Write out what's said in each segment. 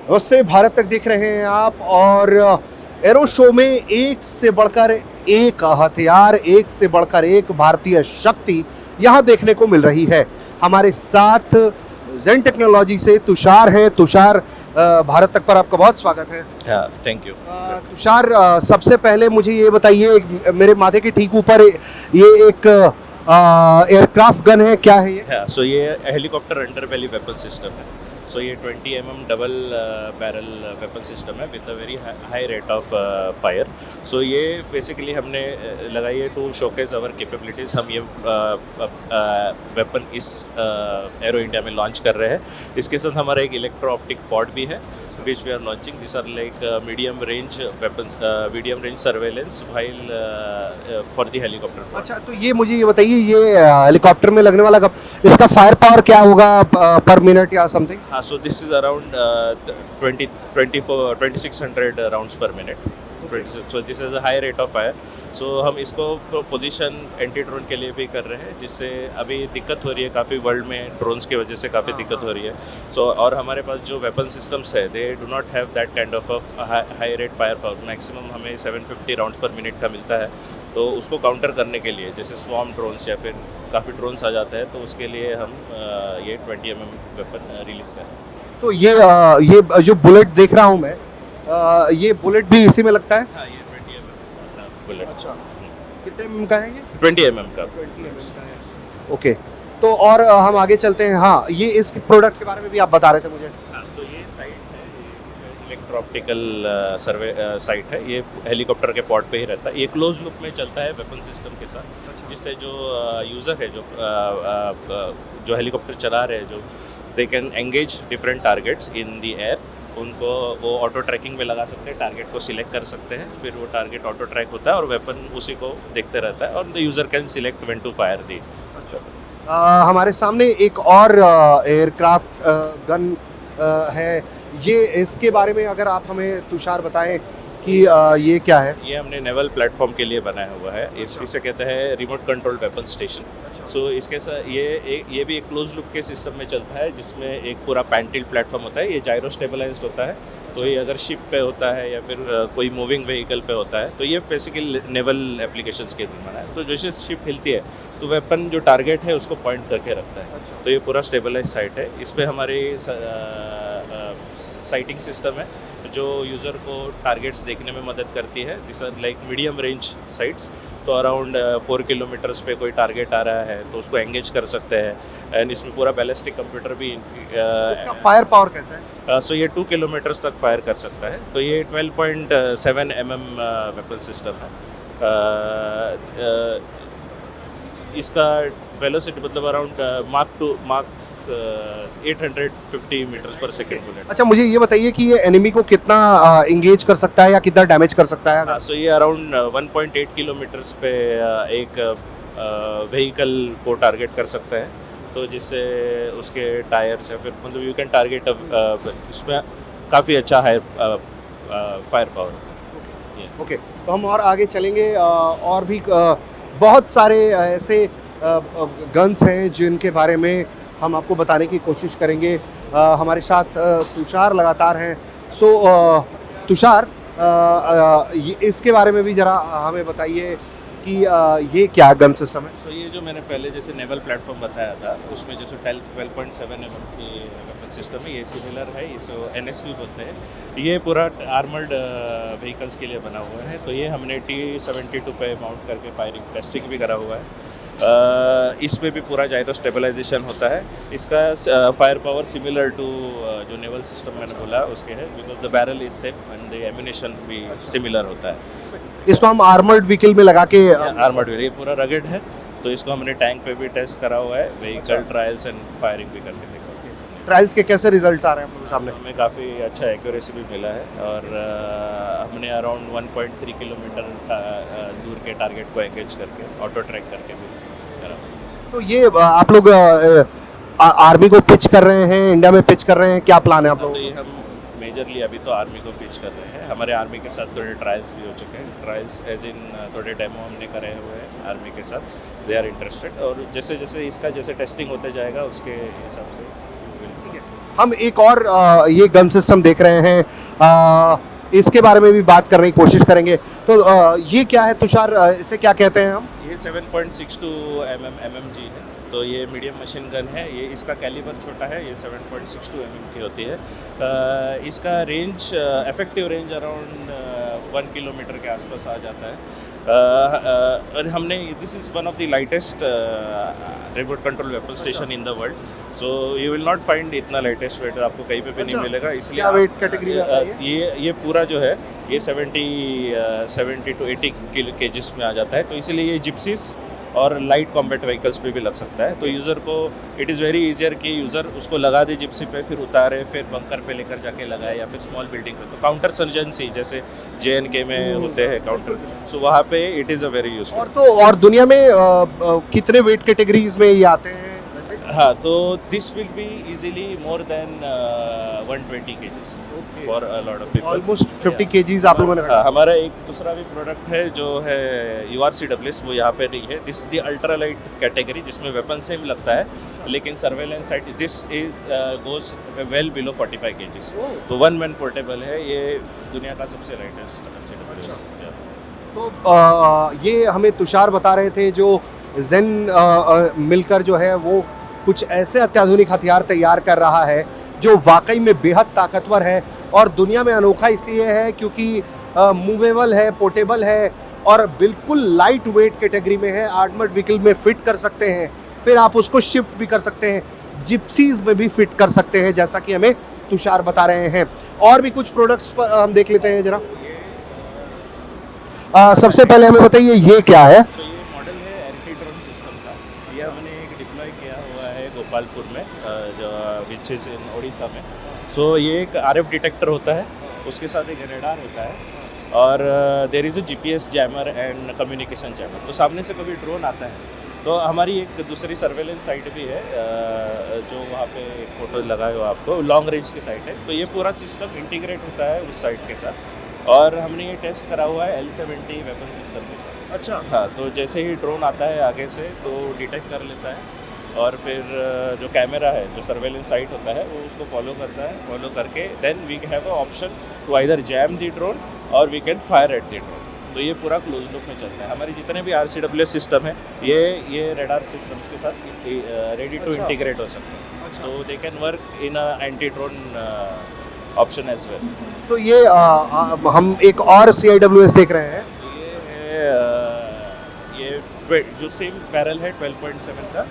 उससे भारत तक देख रहे हैं आप और एरो शो में एक से बढ़कर एक हथियार, एक से बढ़कर एक भारतीय शक्ति यहाँ देखने को मिल रही है। हमारे साथ जेन टेक्नोलॉजी से तुषार है। तुषार, भारत तक पर आपका बहुत स्वागत है। Thank you. तुषार, सबसे पहले मुझे ये बताइए, मेरे माथे के ठीक ऊपर ये एक एयरक्राफ्ट गन है, क्या है ये? सो ये helicopter underbelly weapon system है। सो ये 20 mm double barrel weapon system है with a very high rate of fire. So ये बेसिकली हमने लगाई है टू शोकेस आवर कैपेबिलिटीज़। हम ये वेपन इस एरो इंडिया में लॉन्च कर रहे हैं। इसके साथ हमारा एक इलेक्ट्रो ऑप्टिक पॉड भी है which we are launching. These are like medium range weapons, medium range surveillance while for the helicopter. अच्छा, तो ये मुझे ये बताइए, ये हेलीकॉप्टर में लगने वाला इसका फायर पावर क्या होगा पर मिनट या समथिंग? हाँ, so this is around 2600 rounds per minute. So this is a high rate of fire. So हम इसको पोजीशन एंटी ड्रोन के लिए भी कर रहे हैं, जिससे अभी दिक्कत हो रही है काफ़ी, वर्ल्ड में ड्रोन्स की वजह से काफ़ी दिक्कत हो रही है। सो और हमारे पास जो वेपन सिस्टम्स है they do not have that kind of high rate fire power. Maximum हमें 750 राउंड्स पर मिनट का मिलता है। तो उसको काउंटर करने के लिए जैसे स्वॉर्म ड्रोन्स या फिर काफ़ी ड्रोन्स आ जाते हैं, तो उसके लिए हम ये 20 mm वेपन रिलीज़ करें। तो ये जो बुलेट देख रहा हूँ मैं, ये बुलेट भी इसी में लगता है? हाँ, ये 20 mm बुलेट। अच्छा, कितने mm का है ये? 20 mm का। 20 mm का है। ओके, तो और हम आगे चलते हैं। हाँ, ये इस प्रोडक्ट के बारे में भी आप बता रहे थे मुझे। हाँ, सो ये साइट है, ये इलेक्ट्रो ऑप्टिकल सर्वे साइट है। ये हेलीकॉप्टर के पॉड पे ही रहता है। ये क्लोज लूप में चलता है वेपन सिस्टम के साथ, जिससे जो यूज़र है, जो हेलीकॉप्टर चला रहे हैं, जो they can engage different targets in the air. उनको वो ऑटो ट्रैकिंग में लगा सकते हैं, टारगेट को सिलेक्ट कर सकते हैं, फिर वो टारगेट ऑटो ट्रैक होता है और वेपन उसी को देखते रहता है, और the user can select when to fire the. अच्छा, हमारे सामने एक और एयरक्राफ्ट गन है। ये इसके बारे में अगर आप हमें तुषार बताएं कि ये क्या है? ये हमने नेवल प्लेटफॉर्म के लिए बनाया हुआ है। इसे कहते हैं रिमोट कंट्रोल वेपन स्टेशन। सो इसके साथ ये भी एक क्लोज लूप के सिस्टम में चलता है, जिसमें एक पूरा पैंटिल प्लेटफॉर्म होता है। ये जायरो स्टेबलाइज्ड होता है, तो ये अगर शिप पे होता है या फिर कोई मूविंग व्हीकल पे होता है, तो ये बेसिकली नेवल एप्लीकेशंस के लिए बना है। तो जैसे शिप हिलती है तो वेपन जो टारगेट है उसको पॉइंट करके रखता है। तो ये पूरा स्टेबलाइज साइट है। इसमें हमारी साइटिंग सिस्टम है जो यूज़र को टारगेट्स देखने में मदद करती है। This are like medium range sites. तो अराउंड 4 किलोमीटर्स पे कोई टारगेट आ रहा है तो उसको एंगेज कर सकते हैं। एंड इसमें पूरा बैलिस्टिक कंप्यूटर भी इसका फायर पावर कैसा है? सो ये 2 किलोमीटर्स तक फायर कर सकता है। तो ये 12.7 mm वेपन सिस्टम है। इसका वेलोसिटी मतलब अराउंड मार्क 850 मीटर्स पर सेकेंड बुलेट। अच्छा, मुझे ये बताइए कि ये एनिमी को कितना इंगेज कर सकता है या कितना डैमेज कर सकता है? सो ये अराउंड 1.8 किलोमीटर्स पे एक व्हीकल को टारगेट कर सकता है, तो जिससे उसके टायर्स या फिर मतलब यू कैन टारगेट इसमें काफ़ी अच्छा है फायर पावर। ओके, तो हम और आगे चलेंगे। और भी बहुत सारे ऐसे गन्स हैं जिनके बारे में हम आपको बताने की कोशिश करेंगे। हमारे साथ तुषार लगातार हैं। सो तुषार, इसके बारे में भी ज़रा हमें बताइए कि ये क्या गन सिस्टम है? सो ये जो मैंने पहले जैसे नेवल प्लेटफॉर्म बताया था, उसमें जैसे 12.7 mm की वेपन सिस्टम है। ये सिमिलर है, इसको NSV बोलते हैं। ये पूरा आर्मर्ड व्हीकल्स के लिए बना हुआ है। तो ये हमने T-72 पे माउंट करके फायरिंग टेस्टिंग भी करा हुआ है। इसमें भी पूरा जायरो स्टेबलाइजेशन होता है। इसका फायर पावर सिमिलर टू जो नेवल सिस्टम मैंने बोला उसके है, because the barrel is same and the ammunition भी सिमिलर होता है। इसको हम आर्मर्ड व्हीकल में लगा के आर्मर्ड व्हीकल, ये पूरा रगेड है, तो इसको हमने टैंक पे भी टेस्ट करा हुआ है, व्हीकल ट्रायल्स एंड फायरिंग भी करके देखा। ट्रायल्स के कैसे रिजल्ट्स आ रहे हैं आप लोगों के सामने? हमें काफ़ी अच्छा एक्यूरेसी भी मिला है, और हमने अराउंड 1.3 किलोमीटर दूर के टारगेट को एंगेज करके ऑटो ट्रैक करके भी करा। तो ये आप लोग आर्मी को पिच कर रहे हैं, इंडिया में पिच कर रहे हैं, क्या प्लान है आप लोगों? तो ये हम मेजरली अभी तो आर्मी को पिच कर रहे हैं। हमारे आर्मी के साथ थोड़े ट्रायल्स भी हो चुके हैं। ट्रायल्स एज इन थोड़े डेमो हमने करे हुए हैं आर्मी के साथ। दे आर इंटरेस्टेड, और जैसे जैसे इसका जैसे टेस्टिंग होते जाएगा उसके हिसाब से। हम एक और ये गन सिस्टम देख रहे हैं, इसके बारे में भी बात करने की कोशिश करेंगे। तो ये क्या है तुषार, इसे क्या कहते हैं हम? ये 7.62 MMG है, तो ये मीडियम मशीन गन है। ये इसका कैलिबर छोटा है, ये 7.62 की होती है। इसका range, effective range around 1 kilometre के आसपास आ जाता है। और हमने, this is one of the lightest remote control weapon station in the world, so you will not find इतना लाइटेस्ट वेट आपको कहीं पे भी नहीं मिलेगा। इसलिए क्या वेट कैटेगरी में आता है ये पूरा जो है ये 70 to 80 केजीज में आ जाता है। तो इसीलिए ये जिप्सीज और लाइट कॉम्बैट व्हीकल्स पे भी लग सकता है। तो यूज़र को इट इज़ वेरी ईजियर कि यूज़र उसको लगा दे जिप्सी पे, फिर उतारे, फिर बंकर पे लेकर जाके लगाए, या फिर स्मॉल बिल्डिंग पे। तो काउंटर सर्जेंसी जैसे JNK में होते हैं काउंटर, सो वहाँ पे it is a very useful. और दुनिया में कितने वेट कैटेगरीज में ये आते हैं वैसे? हाँ, तो this will be easily more than 120 kgs for a lot of people. Almost 50 KGs आप लोगों ने हाँ, हमारा एक दूसरा भी प्रोडक्ट है जो है URCWS, वो यहाँ पे नहीं है। This the ultra light category, जिसमें वेपन सेम लगता है लेकिन surveillance site, this is goes well below 45 kgs। तो 1 मैन पोर्टेबल है, ये दुनिया का सबसे लाइटेस्ट CWS। तो ये हमें तुषार बता रहे थे, जो जेन मिलकर जो है वो कुछ ऐसे अत्याधुनिक हथियार तैयार कर रहा है जो वाकई में बेहद ताकतवर है और दुनिया में अनोखा इसलिए है क्योंकि मूवेबल है, पोर्टेबल है और बिल्कुल लाइट वेट कैटेगरी में है। आर्मर्ड व्हीकल में फिट कर सकते हैं, फिर आप उसको शिफ्ट भी कर सकते हैं, जिप्सीज में भी फिट कर सकते हैं, जैसा कि हमें तुषार बता रहे हैं। और भी कुछ प्रोडक्ट्स हम देख लेते हैं जरा। सबसे पहले हमें बताइए ये क्या है? तो ये मॉडल है एंटी ड्रोन सिस्टम का। ये हमने एक डिप्लॉय किया हुआ है गोपालपुर में, जो विच इज़ इन उड़ीसा में। सो ये एक RF डिटेक्टर होता है, उसके साथ एक रेडार होता है और there is a GPS jammer and communication jammer. तो सामने से कभी ड्रोन आता है तो हमारी एक दूसरी सर्वेलेंस साइट भी है, जो वहाँ पे फोटो लगाए हो आपको, लॉन्ग रेंज की साइट है। तो ये पूरा सिस्टम इंटीग्रेट होता है उस साइट के साथ, और हमने ये टेस्ट करा हुआ है L70 वेपन सिस्टम के साथ। अच्छा। हाँ, तो जैसे ही ड्रोन आता है आगे से तो डिटेक्ट कर लेता है और फिर जो कैमरा है, जो सर्वेलेंस साइट होता है, वो उसको फॉलो करता है। फॉलो करके then we have a option to either jam the drone or we can fire at the drone. तो ये पूरा क्लोज लूप में चलता है। हमारे जितने भी RCWS सिस्टम है ये रेडार सिस्टम्स के साथ रेडी टू इंटीग्रेट हो सकते हैं। तो they can work in a anti drone option as well. तो ये हम एक और CIWS देख रहे हैं। ये जो सेम बैरल है 12.7 का,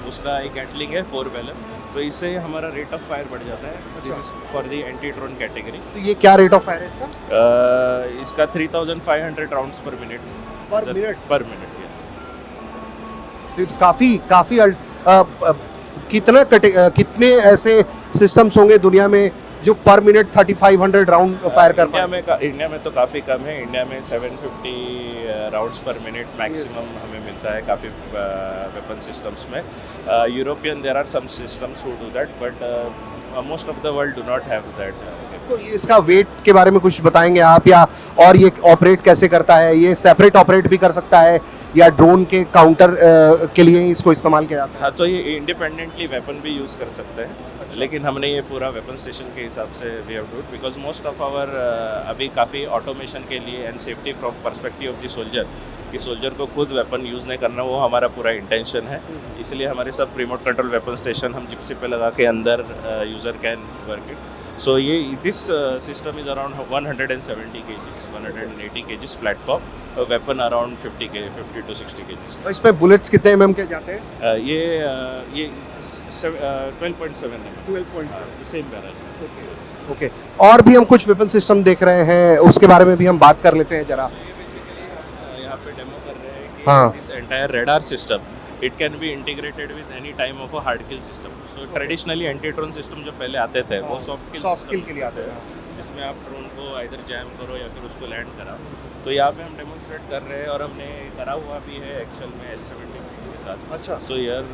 उसका एक एटलिंग है 4 बैरल। तो इससे हमारा रेट ऑफ फायर बढ़ जाता है। This is for the anti drone category. तो ये क्या रेट ऑफ फायर है इसका? इसका 3500 राउंड्स पर मिनट। पर मिनट तो काफी कितने ऐसे सिस्टम्स होंगे दुनिया में जो पर मिनट 3500 राउंड फायर कर पाए? इंडिया में तो काफ़ी कम है। इंडिया में 750 राउंड्स पर मिनट मैक्सिमम हमें मिलता है काफ़ी वेपन सिस्टम्स में। European there are some systems who do that, but most of the world do not have that. तो इसका वेट के बारे में कुछ बताएंगे आप, या और ये ऑपरेट कैसे करता है? ये सेपरेट ऑपरेट भी कर सकता है या ड्रोन के काउंटर के लिए ही इसको इस्तेमाल किया जाता है? हाँ, तो ये इंडिपेंडेंटली वेपन भी यूज़ कर सकते हैं, लेकिन हमने ये पूरा वेपन स्टेशन के हिसाब से we have do it because most of our अभी काफ़ी ऑटोमेशन के लिए and safety from perspective of the soldier, कि सोल्जर को खुद वेपन यूज़ नहीं करना, वो हमारा पूरा इंटेंशन है। इसलिए हमारे सब रिमोट कंट्रोल वेपन स्टेशन हम जिप्सी पे लगा के अंदर यूज़र कैन वर्क इट। सो ये this system is around 170 kgs, 180 kgs platform, weapon around 50 to 60 kgs। और इसमें बुलेट्स कितने mm के जाते हैं? ये 12.7 mm, 12.7 सेम बैरल। ओके। और भी हम कुछ वेपन सिस्टम देख रहे हैं, उसके बारे में भी हम बात कर लेते हैं जरा। यहाँ पे डेमो कर रहे हैं कि हाँ। This entire radar system it can be integrated with any time of a hard kill system. So traditionally anti drone system जो पहले आते थे वो सॉफ्ट किल के लिए आते हैं, जिसमें आप ड्रोन को आइदर जैम करो या फिर उसको लैंड कराओ। तो यहाँ पे हम डेमोन्स्ट्रेट कर रहे हैं और हमने करा हुआ भी है एक्चुअल में L70 के साथ। अच्छा। सो यार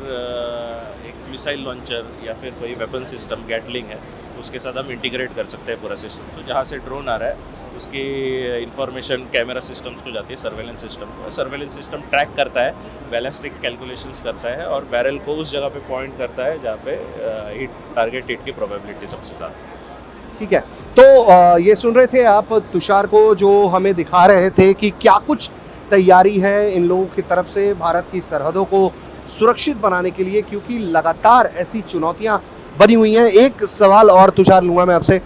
एक मिसाइल लॉन्चर या फिर कोई वेपन सिस्टम गैटलिंग है, उसके साथ हम इंटीग्रेट कर सकते हैं पूरा सिस्टम। तो जहाँ से ड्रोन आ रहा है उसकी इंफॉर्मेशन कैमरा सिस्टम्स को जाती है, सर्वेलेंस सिस्टम ट्रैक करता है, बैलिस्टिक कैलकुलेशंस करता है और बैरल को उस जगह पे पॉइंट करता है जहाँ पे टारगेट हिट की प्रोबेबिलिटी सबसे ज़्यादा। ठीक है, तो ये सुन रहे थे आप तुषार को, जो हमें दिखा रहे थे कि क्या कुछ तैयारी है इन लोगों की तरफ से भारत की सरहदों को सुरक्षित बनाने के लिए, क्योंकि लगातार ऐसी चुनौतियां बनी हुई हैं। एक सवाल और तुषार लूँगा मैं आपसे,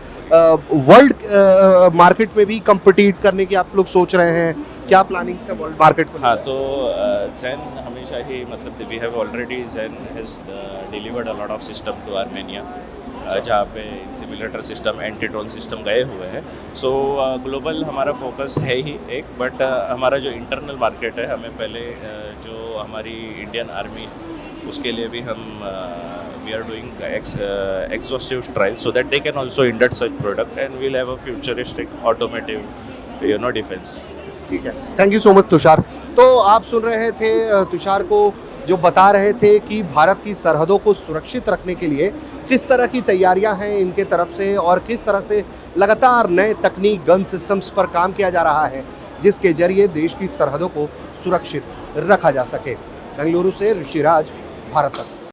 वर्ल्ड मार्केट में भी कम्पिटिट करने की आप लोग सोच रहे हैं, क्या प्लानिंग है वर्ल्ड मार्केट को? हाँ, तो जैन हमेशा ही मतलब we have already Zen has delivered a lot of system to Armenia, जहाँ पे simulator system, anti drone system गए हुए हैं। सो ग्लोबल हमारा फोकस है ही एक, बट हमारा जो इंटरनल मार्केट है, हमें पहले जो हमारी इंडियन आर्मी है उसके लिए भी हम we are doing exhaustive trials so that they can also induct such product and we'll have a futuristic automotive defense. ठीक है, thank you so much Tushar. तो आप सुन रहे थे तुषार को, जो बता रहे थे कि भारत की सरहदों को सुरक्षित रखने के लिए किस तरह की तैयारियां हैं इनके तरफ से और किस तरह से लगातार नए तकनीक गन सिस्टम्स पर काम किया जा रहा है, जिसके जरिए देश की सरहदों को सुरक्षित रखा जा सके। बेंगलुरु से ऋषिराज, भारत तक।